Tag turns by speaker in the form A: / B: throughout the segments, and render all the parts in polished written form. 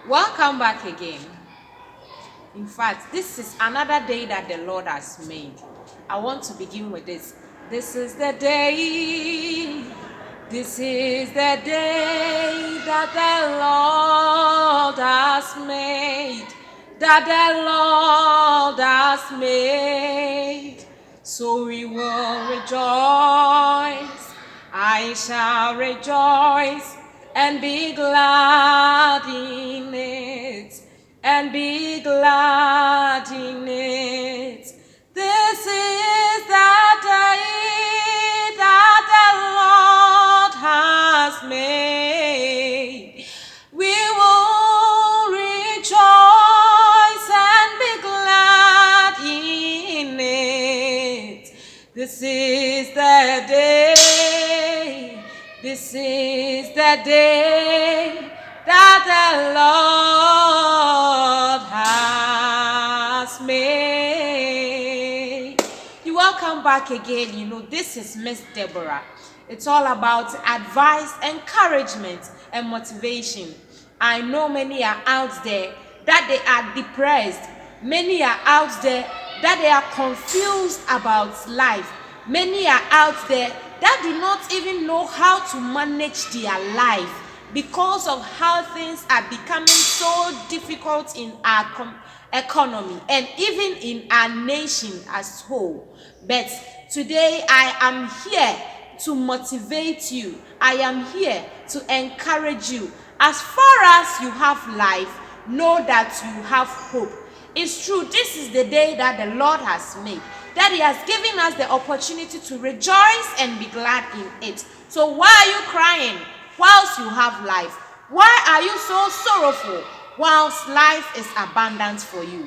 A: Welcome back again. In fact, this is another day that the Lord has made. I want to begin with this. This is the day. This is the day that the Lord has made. That the Lord has made. So we will rejoice. I shall rejoice and be glad in it, and be glad in it. This is the day that the Lord has made. We will rejoice and be glad in it. This is the day. This is the day that the Lord has made. You welcome back again. This is Miss Deborah. It's all about advice, encouragement, and motivation. I know many are out there that they are depressed. Many are out there that they are confused about life. Many are out there that do not even know how to manage their life because of how things are becoming so difficult in our economy and even in our nation as whole. But today I am here to motivate you. I am here to encourage you. As far as you have life, know that you have hope. It's true, this is the day that the Lord has made, that He has given us the opportunity to rejoice and be glad in it. So why are you crying whilst you have life? Why are you so sorrowful whilst life is abundant for you?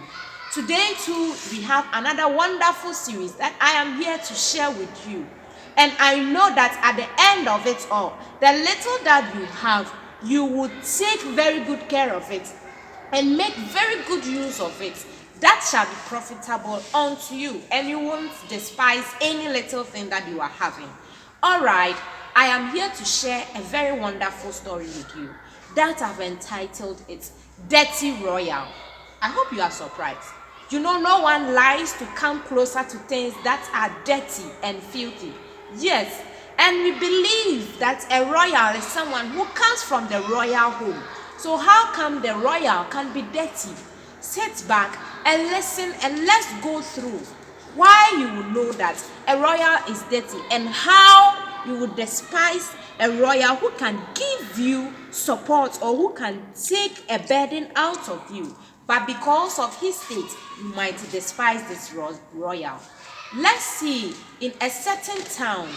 A: Today too, we have another wonderful series that I am here to share with you. And I know that at the end of it all, the little that you have, you will take very good care of it and make very good use of it. That shall be profitable unto you, and you won't despise any little thing that you are having. All right, I am here to share a very wonderful story with you that I've entitled it Dirty Royal. I hope you are surprised. No one likes to come closer to things that are dirty and filthy. Yes, and we believe that a royal is someone who comes from the royal home. So how come the royal can be dirty? Sit back and listen, and let's go through why you will know that a royal is dirty and how you would despise a royal who can give you support or who can take a burden out of you. But because of his state, you might despise this royal. Let's see, in a certain town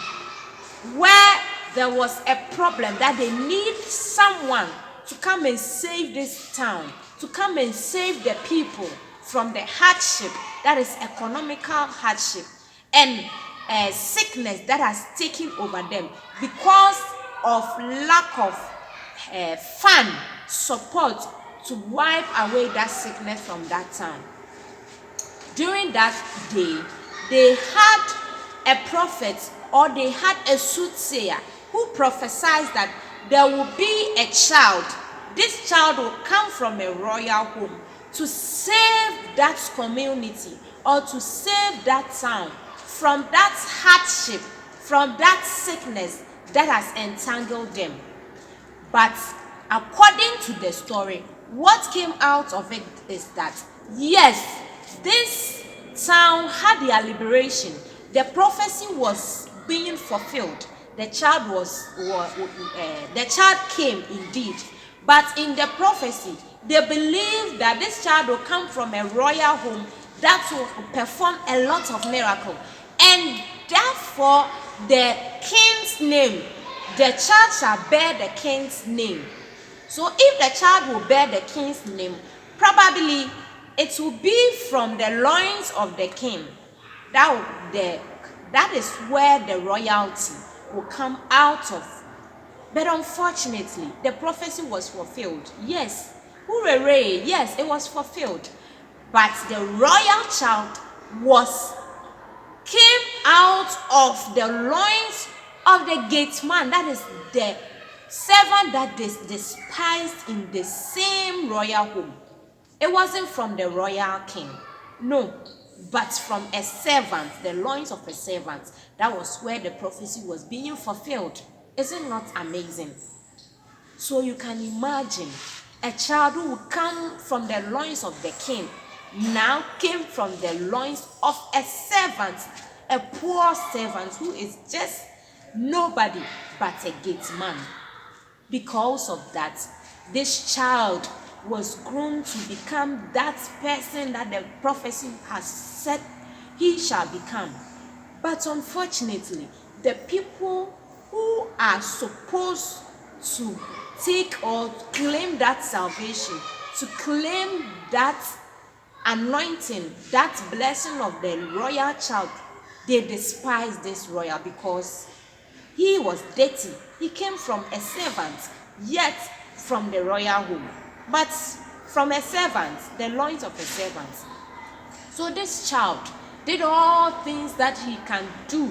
A: where there was a problem that they need someone to come and save this town, to come and save the people from the hardship, that is economical hardship, and sickness that has taken over them because of lack of fund support to wipe away that sickness from that town. During that day, they had a prophet, or they had a soothsayer who prophesied that there will be a child. This child will come from a royal home to save that community or to save that town from that hardship, from that sickness that has entangled them. But according to the story, what came out of it is that, yes, this town had their liberation. The prophecy was being fulfilled. The child came indeed. But in the prophecy, they believed that this child will come from a royal home that will perform a lot of miracles. And therefore, the king's name, the child shall bear the king's name. So if the child will bear the king's name, probably it will be from the loins of the king. That is where the royalty will come out of. But unfortunately, the prophecy was fulfilled. Yes, hooray, yes, it was fulfilled. But the royal child came out of the loins of the gate man, that is the servant that is despised in the same royal home. It wasn't from the royal king, no, but from a servant, the loins of a servant. That was where the prophecy was being fulfilled. Is it not amazing? So you can imagine a child who would come from the loins of the king now came from the loins of a servant, a poor servant who is just nobody but a gate man. Because of that, this child was grown to become that person that the prophecy has said he shall become. But unfortunately, the people who are supposed to take or claim that salvation, to claim that anointing, that blessing of the royal child, they despise this royal because he was dirty. He came from a servant, yet from the royal home, but from a servant, the loins of a servant. So this child did all things that he can do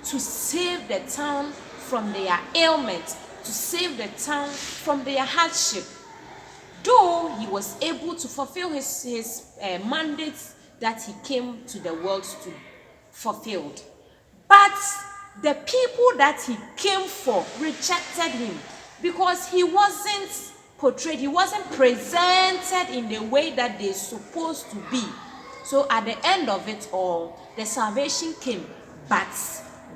A: to save the town from their ailment, to save the town from their hardship. Though he was able to fulfill his mandates that he came to the world to fulfill. But the people that he came for rejected him because he wasn't portrayed, he wasn't presented in the way that they're supposed to be. So at the end of it all, the salvation came, but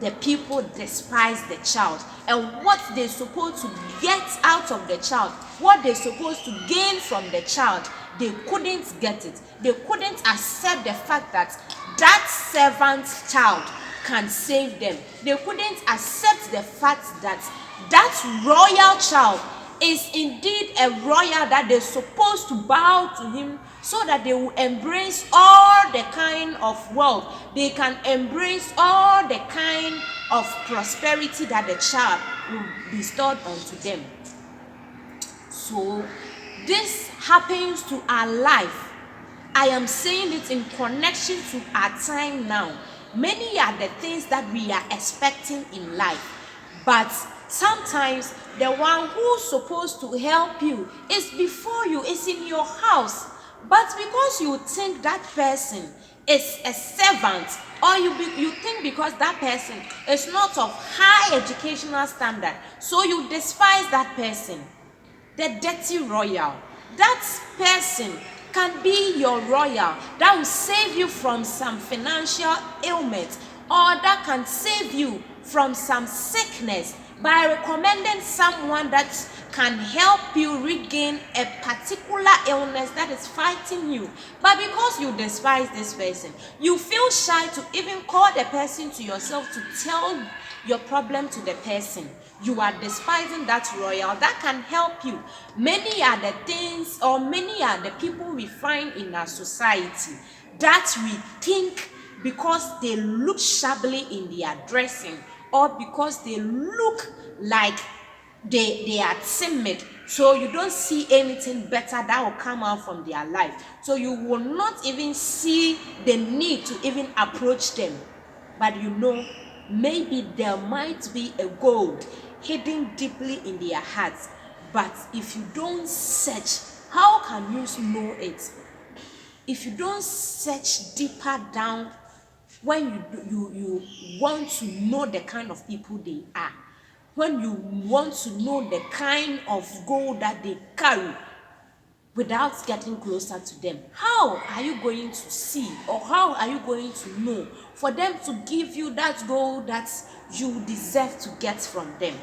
A: the people despised the child. And what they're supposed to get out of the child, what they're supposed to gain from the child, they couldn't get it. They couldn't accept the fact that that servant's child can save them. They couldn't accept the fact that that royal child is indeed a royal, that they're supposed to bow to him so that they will embrace all the kind of wealth. They can embrace all the kind of prosperity that the child will bestow onto them. So this happens to our life. I am saying it in connection to our time now. Many are the things that we are expecting in life, but sometimes the one who's supposed to help you is before you, is in your house. But because you think that person is a servant, or you think because that person is not of high educational standard, so you despise that person. The dirty royal, that person can be your royal that will save you from some financial ailment, or that can save you from some sickness by recommending someone that can help you regain a particular illness that is fighting you. But because you despise this person, you feel shy to even call the person to yourself to tell your problem to the person. You are despising that royal that can help you. Many are the things, or many are the people we find in our society that we think because they look shabbily in their dressing, or because they look like they are timid, so you don't see anything better that will come out from their life, so you will not even see the need to even approach them. But you know, maybe there might be a gold hidden deeply in their hearts, but if you don't search, how can you know it? If you don't search deeper down, when you want to know the kind of people they are, when you want to know the kind of gold that they carry without getting closer to them, how are you going to see, or how are you going to know for them to give you that gold that you deserve to get from them?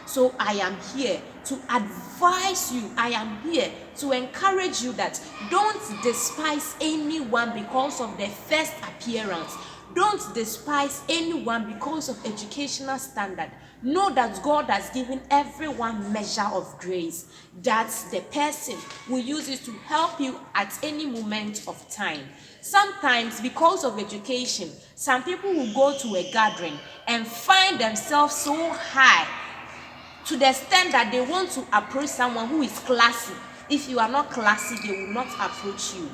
A: So I am here to advise you, I am here to encourage you that don't despise anyone because of their first appearance. Don't despise anyone because of educational standard. Know that God has given everyone measure of grace, that the person will use it to help you at any moment of time. Sometimes because of education, some people will go to a gathering and find themselves so high to the extent that they want to approach someone who is classy. If you are not classy, they will not approach you.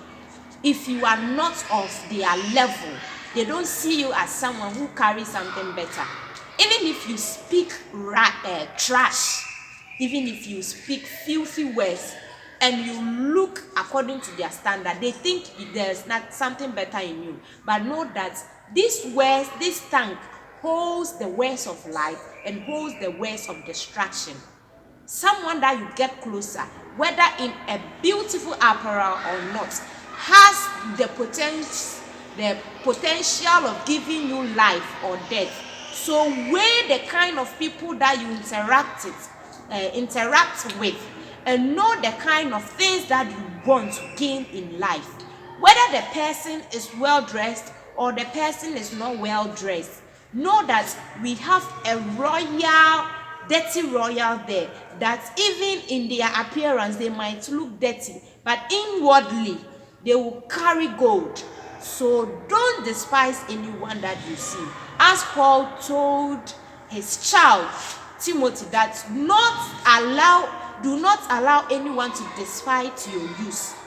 A: If you are not of their level, they don't see you as someone who carries something better. Even if you speak trash, even if you speak filthy words and you look according to their standard, they think there's not something better in you. But know that these words, this tongue holds the words of life and holds the words of destruction. Someone that you get closer, whether in a beautiful apparel or not, has the potential of giving you life or death. So weigh the kind of people that you interact with, and know the kind of things that you want to gain in life. Whether the person is well dressed or the person is not well dressed, know that we have a royal, dirty royal there, that even in their appearance they might look dirty, but inwardly they will carry gold. So don't despise anyone that you see. As Paul told his child Timothy, that do not allow anyone to despise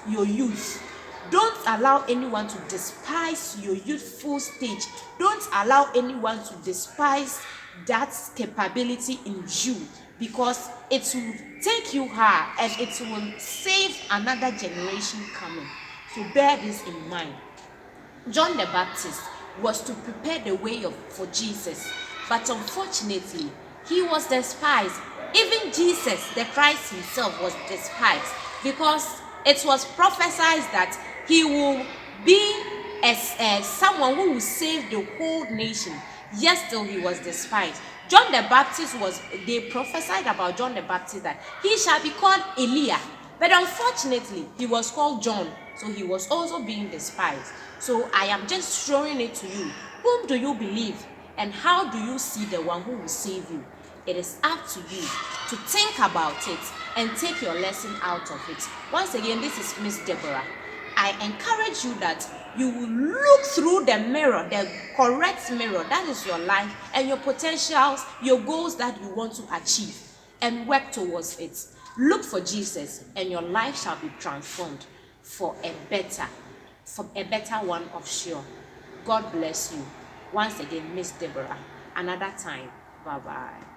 A: your youth. Don't allow anyone to despise your youthful stage. Don't allow anyone to despise that capability in you, because it will take you high and it will save another generation coming. So bear this in mind. John the Baptist was to prepare the way for Jesus, but unfortunately, he was despised. Even Jesus, the Christ himself, was despised, because it was prophesied that he will be as someone who will save the whole nation. Yet still he was despised. John the Baptist they prophesied about John the Baptist that he shall be called Elijah, but unfortunately he was called John, so he was also being despised. So I am just showing it to you. Whom do you believe, and how do you see the one who will save you? It is up to you to think about it and take your lesson out of it. Once again, this is Miss Deborah. I encourage you that you will look through the mirror, the correct mirror, that is your life, and your potentials, your goals that you want to achieve, and work towards it. Look for Jesus, and your life shall be transformed for a better one of sure. God bless you. Once again, Miss Deborah. Another time. Bye-bye.